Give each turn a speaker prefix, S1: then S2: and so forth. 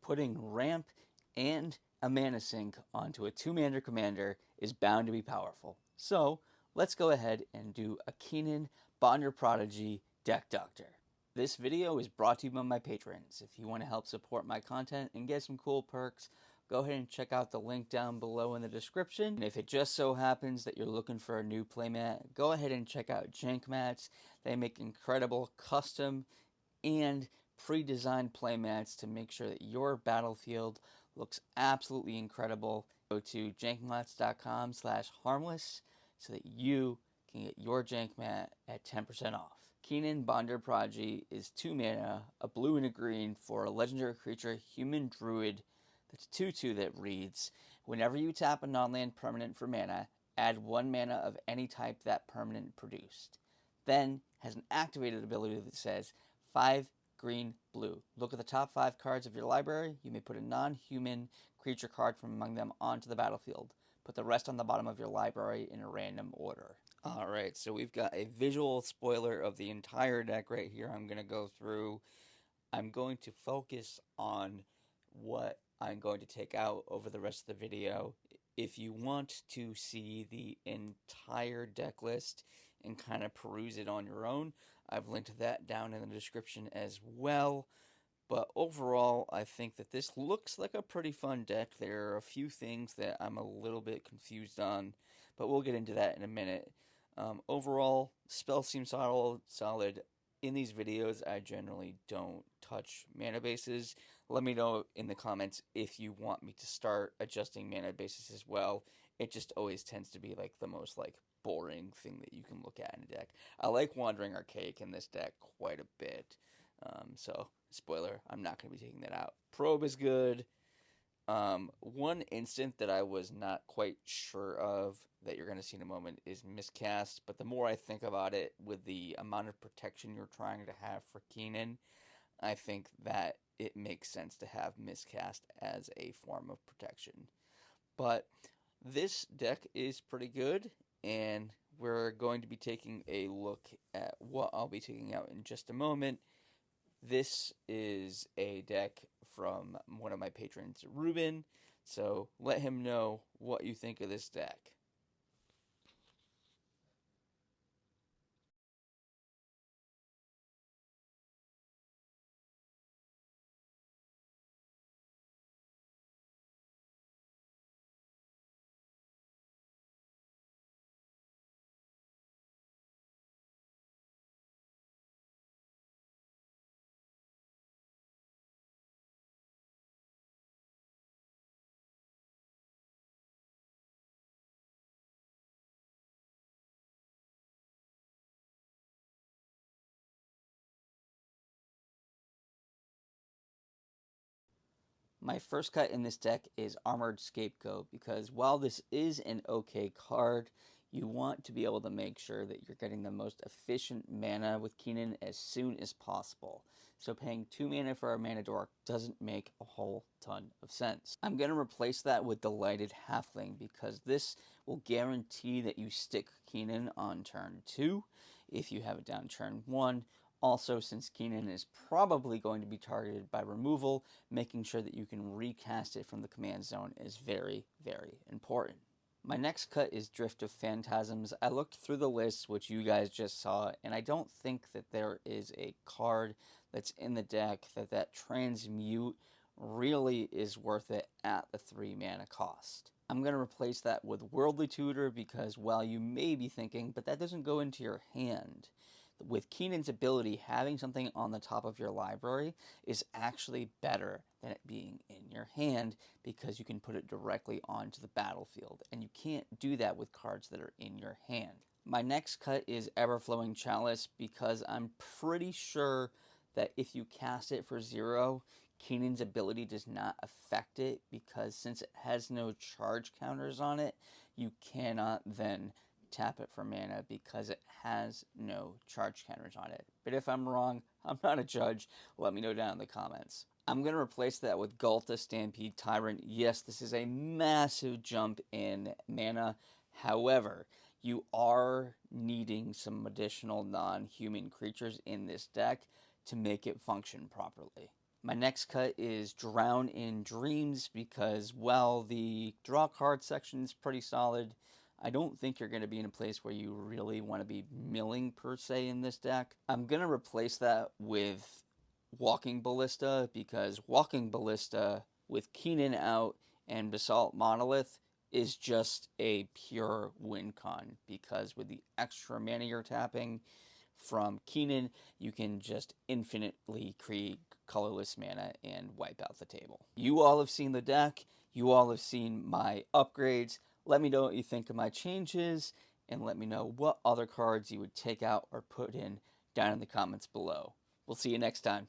S1: putting ramp and a mana sink onto a 2-mana commander is bound to be powerful. So let's go ahead and do a Keenan Bonder Prodigy Deck Doctor. This video is brought to you by my patrons. If you want to help support my content and get some cool perks, go ahead and check out the link down below in the description. And if it just so happens that you're looking for a new playmat, go ahead and check out Jank Mats. They make incredible custom and pre-designed playmats to make sure that your battlefield looks absolutely incredible. Go to jankmats.com/harmless so that you can get your jank mat at 10% off. Keenan Bonder Prodigy is 2 mana, a blue and a green for a legendary creature, human druid. That's 2/2 that reads, whenever you tap a non-land permanent for mana, add 1 mana of any type that permanent produced. Then has an activated ability that says 5 green blue. Look at the top 5 cards of your library. You may put a non-human creature card from among them onto the battlefield. Put the rest on the bottom of your library in a random order. Alright, so we've got a visual spoiler of the entire deck right here. I'm going to go through. I'm going to focus on what I'm going to take out over the rest of the video. If you want to see the entire deck list and kind of peruse it on your own, I've linked that down in the description as well. But overall, I think that this looks like a pretty fun deck. There are a few things that I'm a little bit confused on, but we'll get into that in a minute. Overall, spell seems solid. In these videos, I generally don't touch mana bases. Let me know in the comments if you want me to start adjusting mana bases as well. It just always tends to be like the most boring thing that you can look at in a deck. I like Wandering Archaic in this deck quite a bit. So, spoiler, I'm not going to be taking that out. Probe is good. One instant that I was not quite sure of that you're going to see in a moment is Miscast, but the more I think about it, with the amount of protection you're trying to have for Keenan, I think that it makes sense to have Miscast as a form of protection. But this deck is pretty good, and we're going to be taking a look at what I'll be taking out in just a moment. This is a deck from one of my patrons, Ruben, so let him know what you think of this deck. My first cut in this deck is Armored Scapegoat, because while this is an okay card, you want to be able to make sure that you're getting the most efficient mana with Keenan as soon as possible. So paying 2 mana for a mana dork doesn't make a whole ton of sense. I'm going to replace that with Delighted Halfling, because this will guarantee that you stick Keenan on turn 2 if you have it down turn 1. Also, since Keenan is probably going to be targeted by removal, making sure that you can recast it from the command zone is very, very important. My next cut is Drift of Phantasms. I looked through the list, which you guys just saw, and I don't think that there is a card that's in the deck that transmute really is worth it at the 3 mana cost. I'm going to replace that with Worldly Tutor, because while you may be thinking, but that doesn't go into your hand, with Keenan's ability, having something on the top of your library is actually better than it being in your hand, because you can put it directly onto the battlefield, and you can't do that with cards that are in your hand. My next cut is Everflowing Chalice, because I'm pretty sure that if you cast it for 0, Keenan's ability does not affect it, because since it has no charge counters on it, you cannot then tap it for mana because it has no charge counters on it. But if I'm wrong, I'm not a judge. Let me know down in the comments. I'm going to replace that with Ghalta Stampede Tyrant. Yes, this is a massive jump in mana. However, you are needing some additional non-human creatures in this deck to make it function properly. My next cut is Drown in Dreams because, while the draw card section is pretty solid, I don't think you're going to be in a place where you really want to be milling per se in this deck. I'm going to replace that with Walking Ballista because Walking Ballista with Keenan out and Basalt Monolith is just a pure win con because with the extra mana you're tapping from Keenan, you can just infinitely create colorless mana and wipe out the table. You all have seen the deck. You all have seen my upgrades. Let me know what you think of my changes, and let me know what other cards you would take out or put in down in the comments below. We'll see you next time.